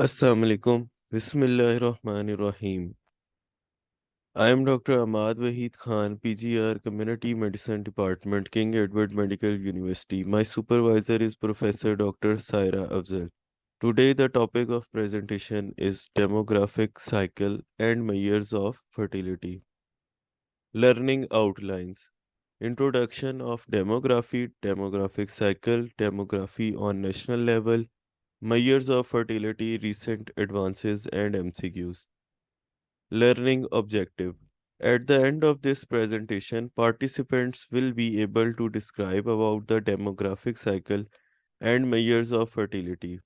Assalamu alaikum. Bismillahirrahmanirrahim. I am Dr. Ahmad Wahid Khan, PGR, Community Medicine Department, King Edward Medical University. My supervisor is Professor Dr. Saira Afzal. Today, the topic of presentation is demographic cycle and measures of fertility. Learning outlines. Introduction of demography, demographic cycle, demography on national level, measures of fertility, recent advances, and MCQs. Learning objective. At the end of this presentation, participants will be able to describe about the demographic cycle and measures of fertility.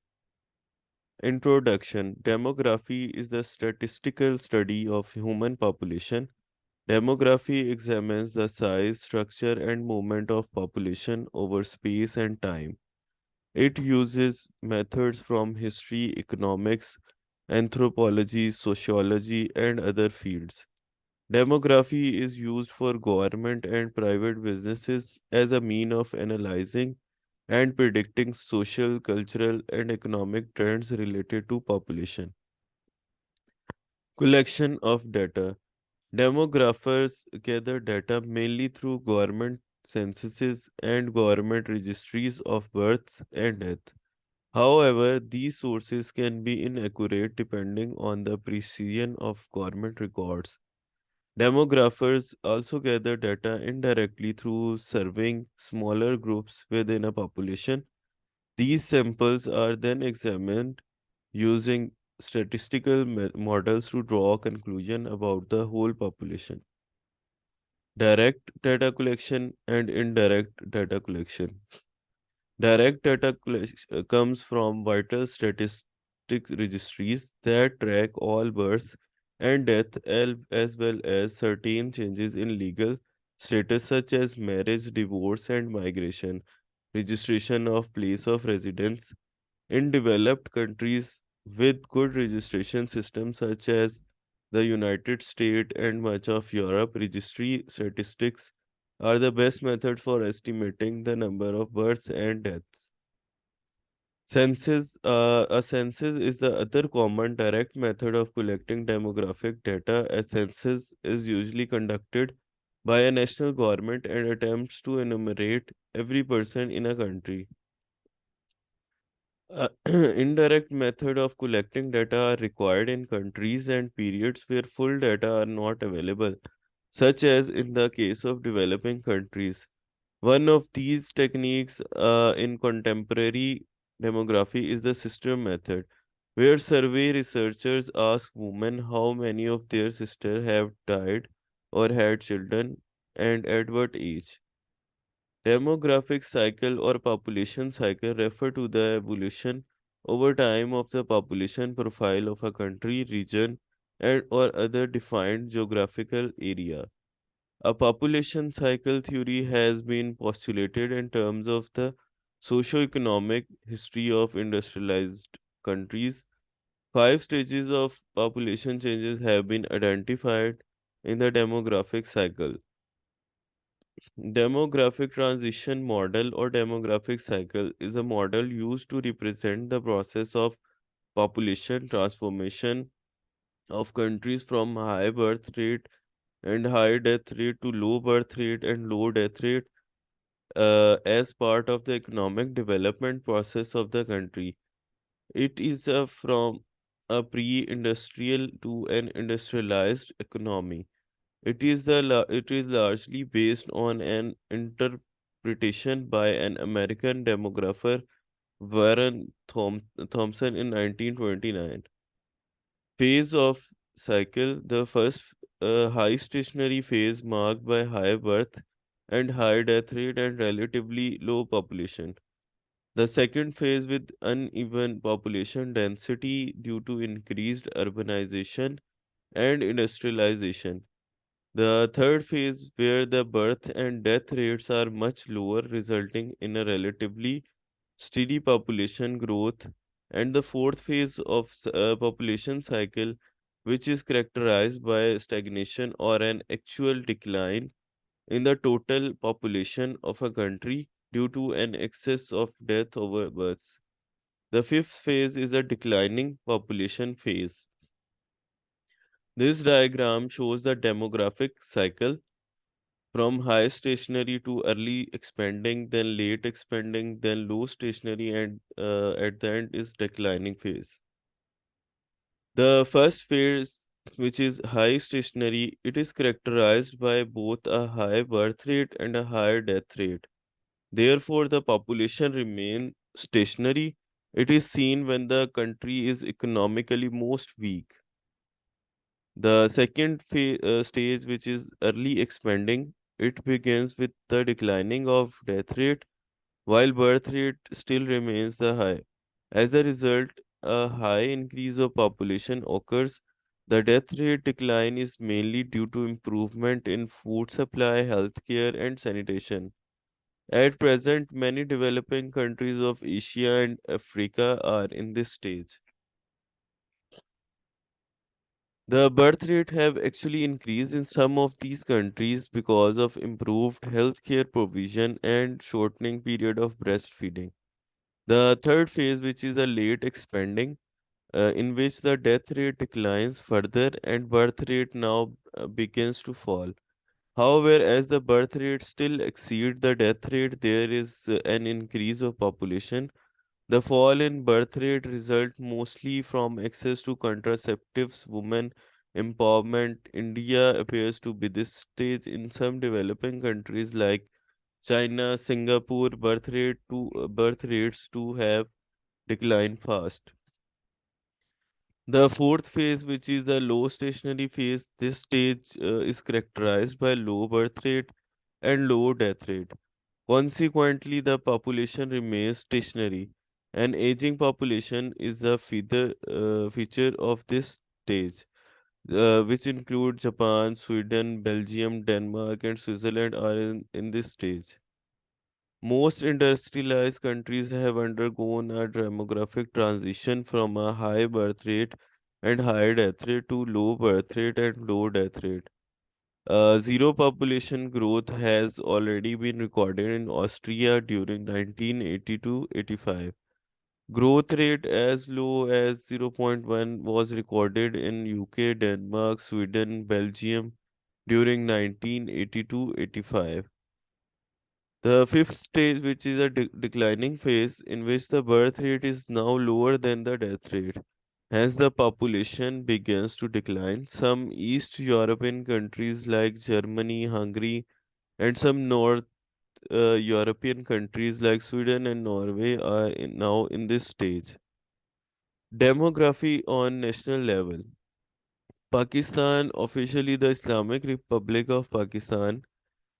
Introduction. Demography is the statistical study of human population. Demography examines the size, structure, and movement of population over space and time. It uses methods from history, economics, anthropology, sociology, and other fields. Demography is used for government and private businesses as a mean of analyzing and predicting social, cultural, and economic trends related to population. Collection of data. Demographers gather data mainly through government censuses and government registries of births and death. However, these sources can be inaccurate depending on the precision of government records. Demographers also gather data indirectly through surveying smaller groups within a population. These samples are then examined using statistical models to draw a conclusion about the whole population. Direct data collection and indirect data collection. Direct data collection comes from vital statistic registries that track all births and death as well as certain changes in legal status such as marriage, divorce, and migration, registration of place of residence. In developed countries with good registration systems such as the United States and much of Europe, registry statistics are the best method for estimating the number of births and deaths. A census is the other common direct method of collecting demographic data. A census is usually conducted by a national government and attempts to enumerate every person in a country. Indirect method of collecting data are required in countries and periods where full data are not available, such as in the case of developing countries. One of these techniques in contemporary demography is the sister method, where survey researchers ask women how many of their sisters have died or had children and at what age. Demographic cycle or population cycle refer to the evolution over time of the population profile of a country, region, and or other defined geographical area. A population cycle theory has been postulated in terms of the socio-economic history of industrialized countries. Five stages of population changes have been identified in the demographic cycle. Demographic transition model or demographic cycle is a model used to represent the process of population transformation of countries from high birth rate and high death rate to low birth rate and low death rate as part of the economic development process of the country. It is from a pre-industrial to an industrialized economy. It is largely based on an interpretation by an American demographer Warren Thompson in 1929. Phase of cycle: the first high stationary phase marked by high birth and high death rate and relatively low population. The second phase with uneven population density due to increased urbanization and industrialization. The third phase, where the birth and death rates are much lower, resulting in a relatively steady population growth. And the fourth phase of population cycle, which is characterized by stagnation or an actual decline in the total population of a country due to an excess of death over births. The fifth phase is a declining population phase. This diagram shows the demographic cycle from high stationary to early expanding, then late expanding, then low stationary, and at the end is declining phase. The first phase, which is high stationary, it is characterized by both a high birth rate and a higher death rate. Therefore, the population remain stationary. It is seen when the country is economically most weak. The second stage, which is early expanding, it begins with the declining of death rate while birth rate still remains the high. As a result, a high increase of population occurs. The death rate decline is mainly due to improvement in food supply, healthcare, and sanitation. At present, many developing countries of Asia and Africa are in this stage. The birth rate have actually increased in some of these countries because of improved healthcare provision and shortening period of breastfeeding. The third phase, which is a late expanding, in which the death rate declines further and birth rate now begins to fall. However, as the birth rate still exceeds the death rate, there is an increase of population. The fall in birth rate result mostly from access to contraceptives, women empowerment. India appears to be this stage in some developing countries like China, Singapore. Birth rates to have declined fast. The fourth phase, which is the low stationary phase, this stage is characterized by low birth rate and low death rate. Consequently, the population remains stationary. An aging population is a feature of this stage, which include Japan, Sweden, Belgium, Denmark, and Switzerland are in this stage. Most industrialized countries have undergone a demographic transition from a high birth rate and high death rate to low birth rate and low death rate. Zero population growth has already been recorded in Austria during 1980 to 85. Growth rate as low as zero point 0.1 was recorded in UK, Denmark, Sweden, Belgium during 1980 to 85. The fifth stage, which is a declining phase, in which the birth rate is now lower than the death rate. As the population begins to decline, some East European countries like Germany, Hungary, and some North European countries like Sweden and Norway are now in this stage. Demography on national level. Pakistan, officially the Islamic Republic of Pakistan,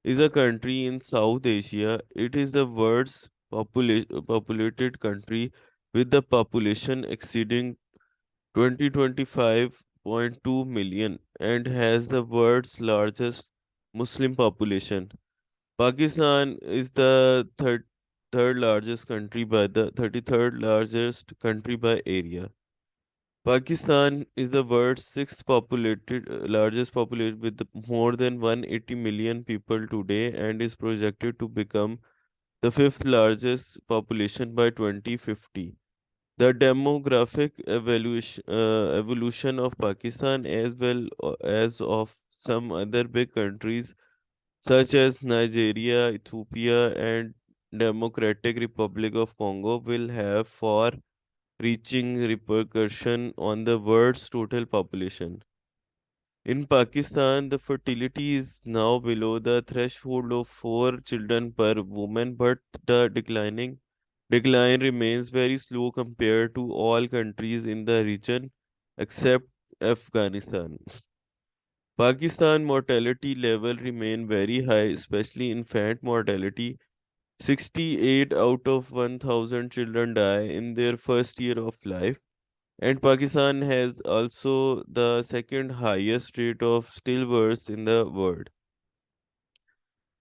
is a country in South Asia. It is the world's populated country with the population exceeding 2025.2 million and has the world's largest Muslim population. Pakistan is the third largest country by the 33rd largest country by area. Pakistan is the world's sixth populated largest population with more than 180 million people today and is projected to become the fifth largest population by 2050. The demographic evolution of Pakistan as well as of some other big countries such as Nigeria, Ethiopia, and Democratic Republic of Congo will have far-reaching repercussion on the world's total population. In Pakistan, the fertility is now below the threshold of 4 children per woman, but the decline remains very slow compared to all countries in the region except Afghanistan. Pakistan mortality level remain very high, especially infant mortality. 68 out of 1,000 children die in their first year of life, and Pakistan has also the second highest rate of stillbirths in the world.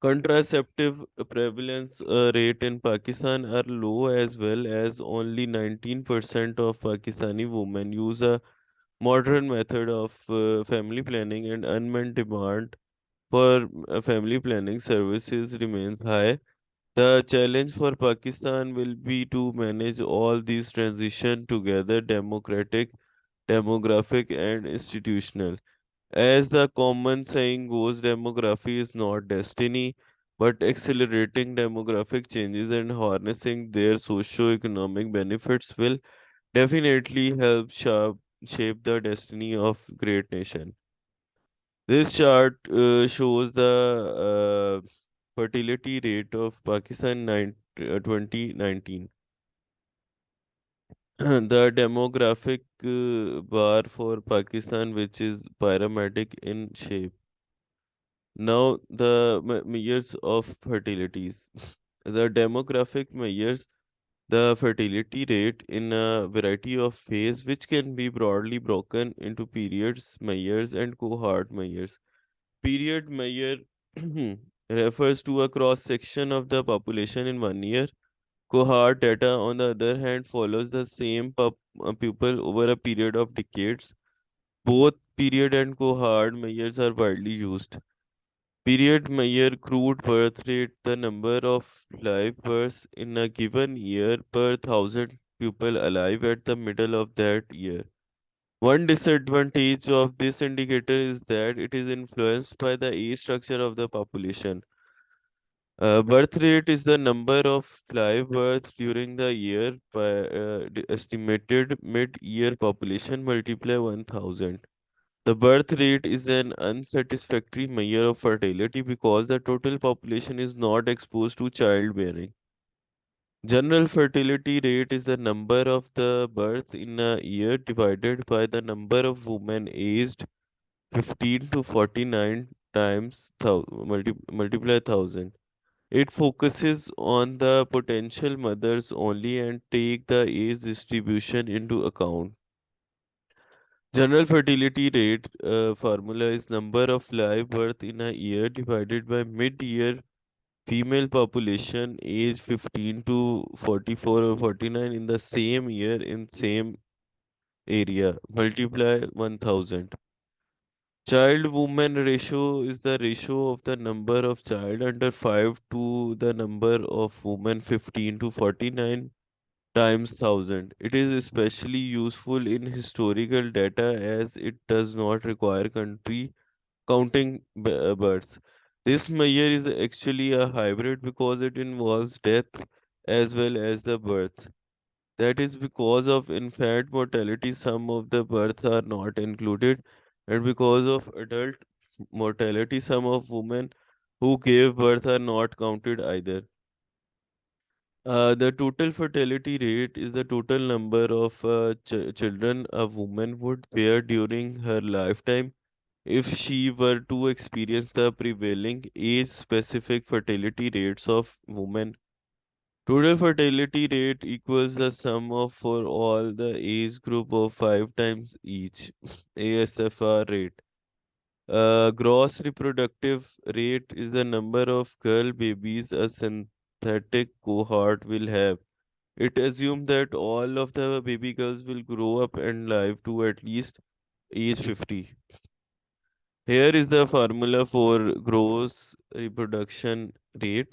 Contraceptive prevalence rate in Pakistan are low as well as only 19% of Pakistani women use a modern method of family planning and unmet demand for family planning services remains high. The challenge for Pakistan will be to manage all these transition together, democratic, demographic, and institutional. As the common saying goes, demography is not destiny, but accelerating demographic changes and harnessing their socio-economic benefits will definitely help shape the destiny of great nation. This chart shows the fertility rate of Pakistan 2019. The demographic bar for Pakistan, which is pyramidal in shape. Now, the measures of fertilities. The demographic measures the fertility rate in a variety of ways, which can be broadly broken into periods measures and cohort measures. Period measure refers to a cross section of the population in 1 year. Cohort data, on the other hand, follows the same pupil over a period of decades. Both period and cohort measures are widely used. Period measure crude birth rate, the number of live births in a given year per thousand people alive at the middle of that year. One disadvantage of this indicator is that it is influenced by the age structure of the population. Birth rate is the number of live births during the year by the estimated mid-year population multiply 1000. The birth rate is an unsatisfactory measure of fertility because the total population is not exposed to childbearing. General fertility rate is the number of the births in a year divided by the number of women aged 15 to 49 times multiply 1000. It focuses on the potential mothers only and take the age distribution into account. General fertility rate formula is number of live birth in a year divided by mid-year female population age 15 to 44 or 49 in the same year in same area multiply 1000. Child woman ratio is the ratio of the number of child under 5 to the number of women 15 to 49 times 1000. It is especially useful in historical data as it does not require country counting births. This measure is actually a hybrid because it involves death as well as the birth. That is because of infant mortality, some of the births are not included, and because of adult mortality, some of women who gave birth are not counted either. The total fertility rate is the total number of children a woman would bear during her lifetime if she were to experience the prevailing age specific fertility rates of women. Total fertility rate equals the sum of for all the age group of 5 times each ASFR rate. Gross reproductive rate is the number of girl babies a synthetic cohort will have. It assumes that all of the baby girls will grow up and live to at least age 50. Here is the formula for gross reproduction rate.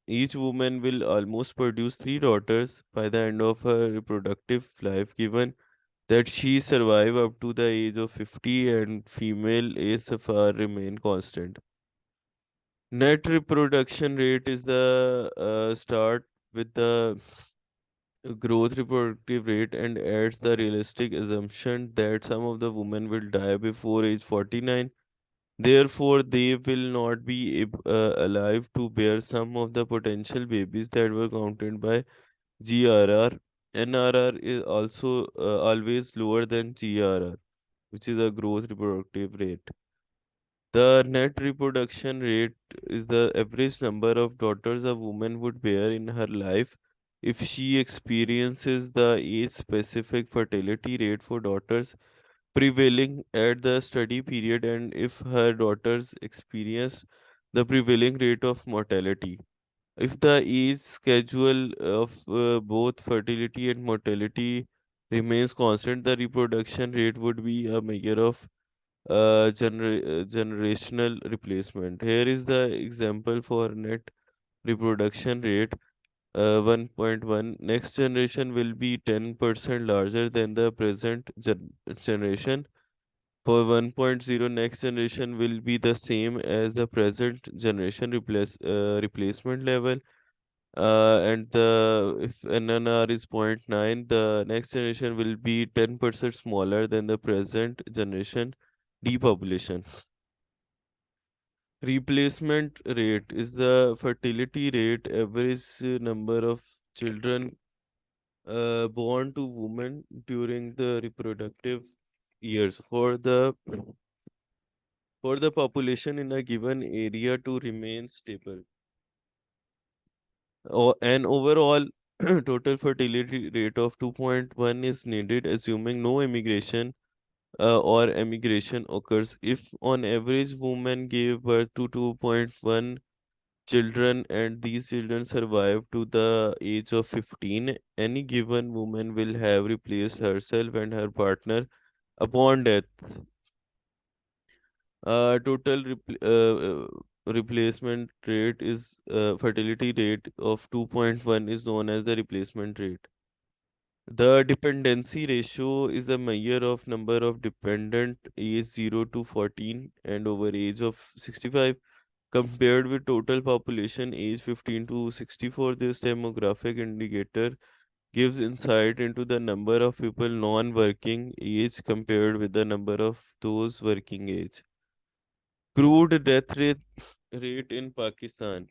Each woman will almost produce 3 daughters by the end of her reproductive life, given that she survive up to the age of 50 and female ASFR remain constant. Net reproduction rate is the start with the growth reproductive rate and adds the realistic assumption that some of the women will die before age 49. Therefore, they will not be alive to bear some of the potential babies that were counted by GRR. NRR is also always lower than GRR, which is a gross reproductive rate. The net reproduction rate is the average number of daughters a woman would bear in her life if she experiences the age specific fertility rate for daughters prevailing at the study period and if her daughters experience the prevailing rate of mortality. If the age schedule of both fertility and mortality remains constant, the reproduction rate would be a measure of generational replacement. Here is the example for net reproduction rate 1.1. Next generation will be 10% larger than the present generation. For 1.0, next generation will be the same as the present generation replacement level. And the if NNR is zero point 0.9, the next generation will be 10% smaller than the present generation depopulation. Replacement rate is the fertility rate, average number of children born to women during the reproductive years for the population in a given area to remain stable. And overall, total fertility rate of 2.1 is needed, assuming no immigration or emigration occurs. If on average women gave birth to 2.1 children and these children survive to the age of 15, any given woman will have replaced herself and her partner upon death. Total replacement rate is fertility rate of 2.1 is known as the replacement rate. The dependency ratio is a measure of number of dependent age 0 to 14 and over age of 65 compared with total population age 15 to 64. This demographic indicator gives insight into the number of people non-working age compared with the number of those working age. Crude rate in Pakistan.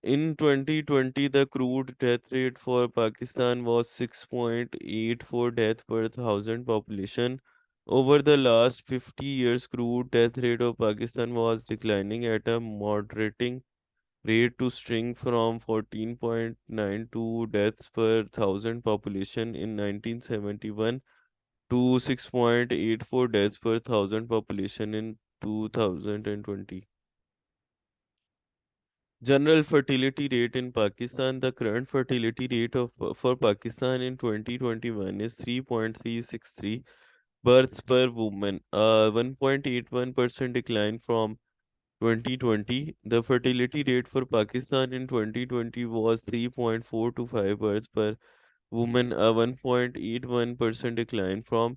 In 2020, the crude death rate for Pakistan was 6.84 death per thousand population. Over the last 50 years, crude death rate of Pakistan was declining at a moderating rate to shrink from 14.92 deaths per thousand population in 1971 to 6.84 deaths per thousand population in 2020. General fertility rate in Pakistan. The current fertility rate for Pakistan in 2021 is 3.363 births per woman, 1.81% decline from 2020. The fertility rate for Pakistan in 2020 was 3.425 births per woman, a 1.81% decline from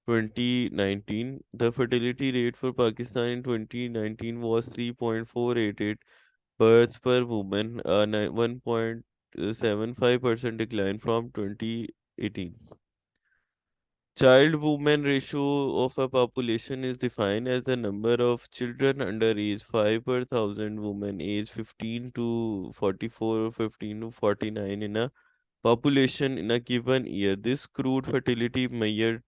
2019. The fertility rate for Pakistan in 2019 was 3.488 births per woman, a 1.75% decline from 2018. Child-woman ratio of a population is defined as the number of children under age 5 per thousand women aged 15 to 44 or 15 to 49 in a population in a given year. This crude fertility measure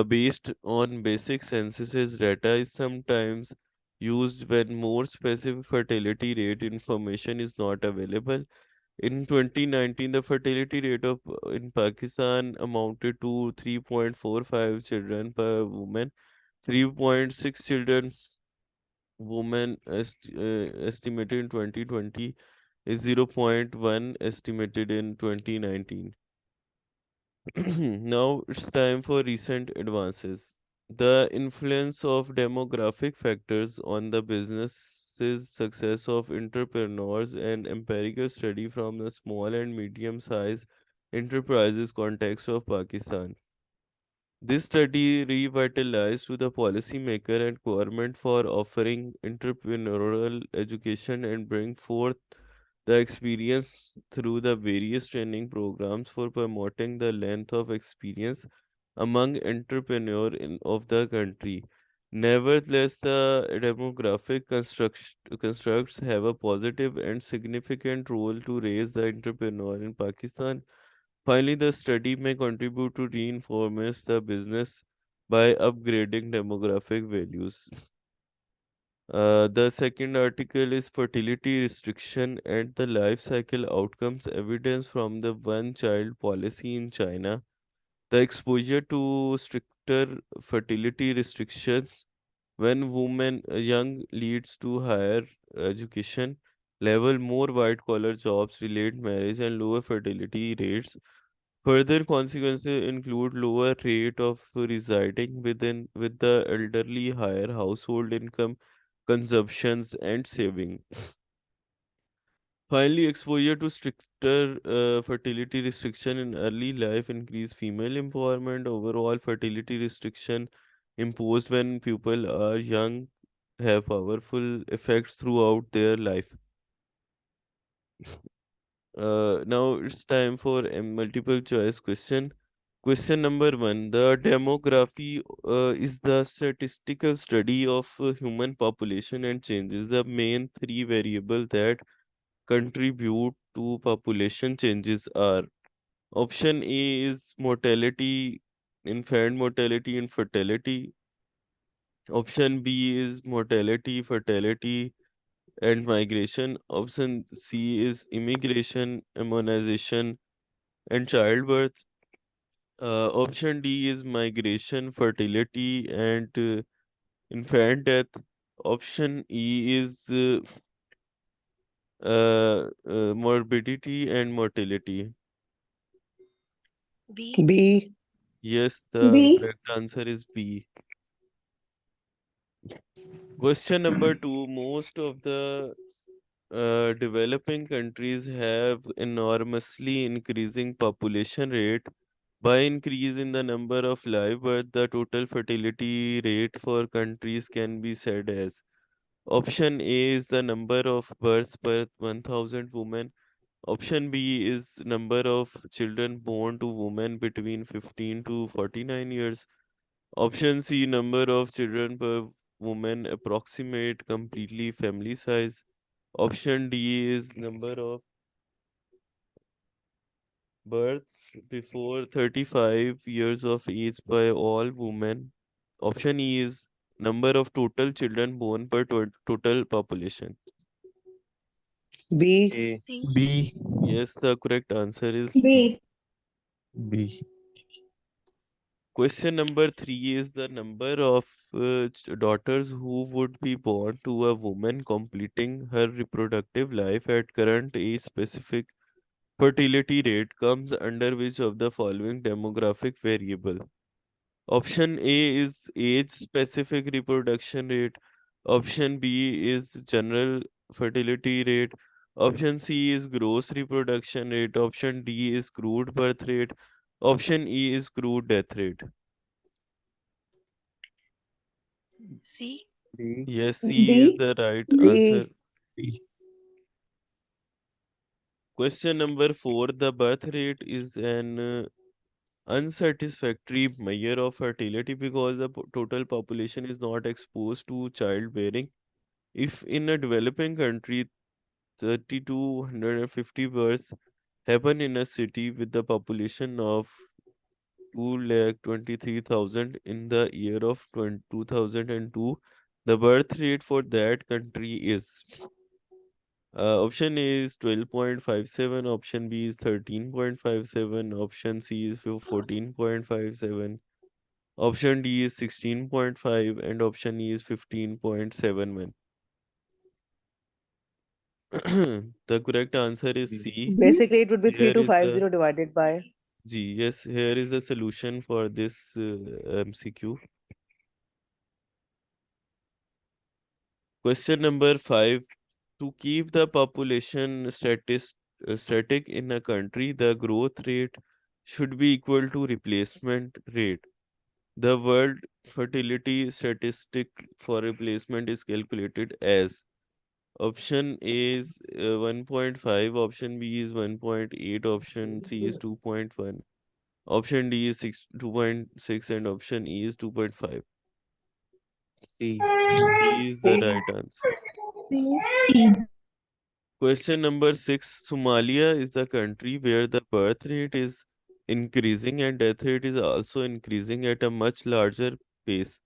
based on basic census data is sometimes used when more specific fertility rate information is not available. In 2019, the fertility rate of in Pakistan amounted to 3.45 children per woman, 3.6 children women estimated in 2020 is zero point 0.1 estimated in 2019. Now it's time for recent advances. The influence of demographic factors on the business's success of entrepreneurs and empirical study from the small and medium sized enterprises context of Pakistan. This study revitalized to the policymaker and government for offering entrepreneurial education and bring forth the experience through the various training programs for promoting the length of experience among entrepreneurs of the country. Nevertheless, the demographic constructs have a positive and significant role to raise the entrepreneur in Pakistan. Finally, the study may contribute to reinforce the business by upgrading demographic values. The second article is fertility restriction and the life cycle outcomes evidence from the one child policy in China. The exposure to stricter fertility restrictions when women young leads to higher education level, more white collar jobs, delayed marriage, and lower fertility rates. Further consequences include lower rate of residing within with the elderly, higher household income, consumptions, and saving. Finally, exposure to stricter fertility restriction in early life increase female empowerment. Overall, fertility restriction imposed when people are young have powerful effects throughout their life. Now it's time for a multiple choice question. Question number one: the demography is the statistical study of human population and changes. The main three variables that contribute to population changes are: option A is mortality, infant mortality and fertility. Option B is mortality, fertility, and migration. Option C is immigration, immunization, and childbirth. Option D is migration, fertility, and infant death. Option E is morbidity and mortality. B. B. Yes, the B. correct answer is B. Question number two. Most of the developing countries have enormously increasing population rate. By increase in the number of live birth, the total fertility rate for countries can be said as: option A is the number of births per 1000 women. Option B is number of children born to women between 15 to 49 years. Option C, number of children per woman approximate completely family size. Option D is number of births before 35 years of age by all women. Option E is number of total children born per total population. B. A. C. B. Yes, the correct answer is B. B. B. Question number three is the number of daughters who would be born to a woman completing her reproductive life at current age specific fertility rate comes under which of the following demographic variable? Option A is age specific reproduction rate. Option B is general fertility rate. Option C is gross reproduction rate. Option D is crude birth rate. Option E is crude death rate. C. B. Yes, C is B. the right answer. C. B. Question number four: the birth rate is an unsatisfactory measure of fertility because the total population is not exposed to childbearing. If in a developing country 30 to 150 births happen in a city with the population of 223,000 in the year of 2002, the birth rate for that country is: option A is 12.57, option B is 13.57, option C is 14.57, option D is 16.5, and option E is 15.71. The correct answer is B. C. Basically, it would be Here is the 3250 divided by. G. Yes, here is the solution for this MCQ. Question number five. To keep the population static in a country, the growth rate should be equal to replacement rate. The world fertility statistic for replacement is calculated as: option A is 1.5, option B is 1.8, option C is 2.1, option D is 2.6, and option E is 2.5. C. C is the C. right answer. C. Question number six. Somalia is the country where the birth rate is increasing and death rate is also increasing at a much larger pace,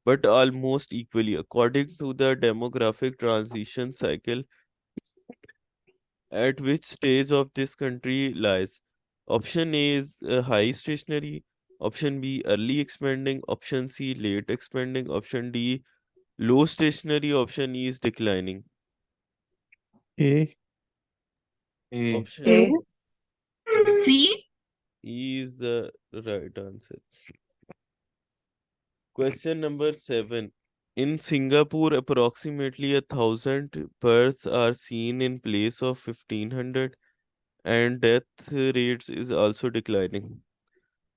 but almost equally. According to the demographic transition cycle, at which stage of this country lies? Option A is high stationary, option B early expanding, option C late expanding, option D low stationary, option E is declining. A. A. Option A. C. E is the right answer. Question number seven. In Singapore, approximately 1,000 births are seen in place of 1,500, and death rates is also declining.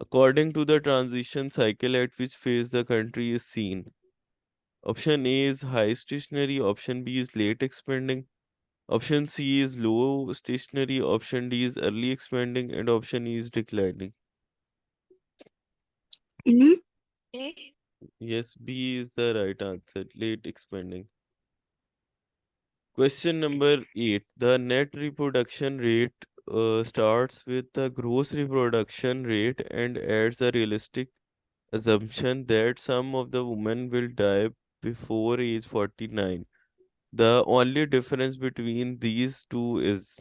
According to the transition cycle, at which phase the country is seen. Option A is high stationary, option B is late expanding, option C is low stationary, option D is early expanding, and option E is declining. A. Yes, B is the right answer, late expanding. Question number 8. The net reproduction rate starts with the gross reproduction rate and adds a realistic assumption that some of the women will die before age 49. The only difference between these two is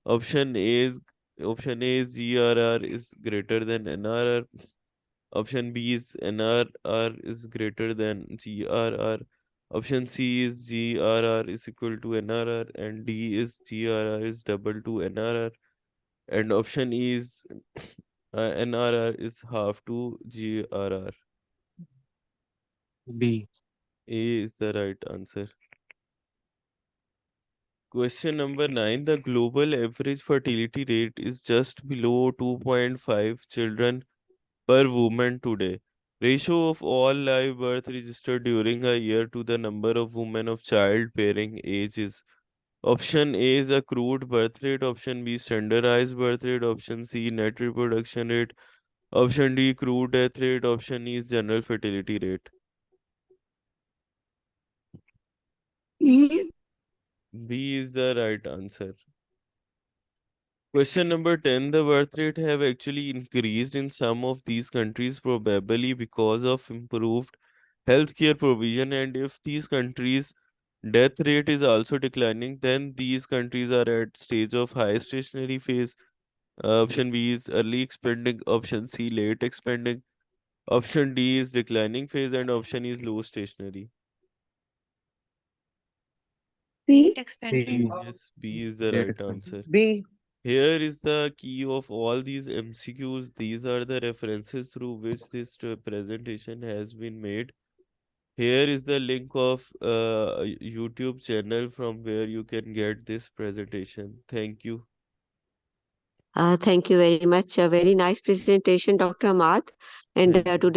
option A is option A is GRR is greater than NRR. Option B is NRR is greater than GRR. Option C is GRR is equal to NRR, and D is GRR is double to NRR, and option E is NRR is half to GRR. B. A is the right answer. Question number 9. The global average fertility rate is just below 2.5 children per woman today. Ratio of all live birth registered during a year to the number of women of childbearing age is option A is accrued birth rate, option B standardized birth rate, option C net reproduction rate, option D crude death rate, option E is general fertility rate. B is the right answer. Question number 10. The birth rate have actually increased in some of these countries, probably because of improved healthcare provision. And if these countries' death rate is also declining, then these countries are at stage of high stationary phase. Option B is early expanding, option C late expanding, option D is declining phase, and option E is low stationary. Late expanding. C. Yes, B is the Late right expanding. answer. B. Here is the key of all these MCQs. These are the references through which this presentation has been made. Here is the link of YouTube channel from where you can get this presentation. Thank you. Thank you very much. A very nice presentation, Dr. Ahmad. And Thank you. today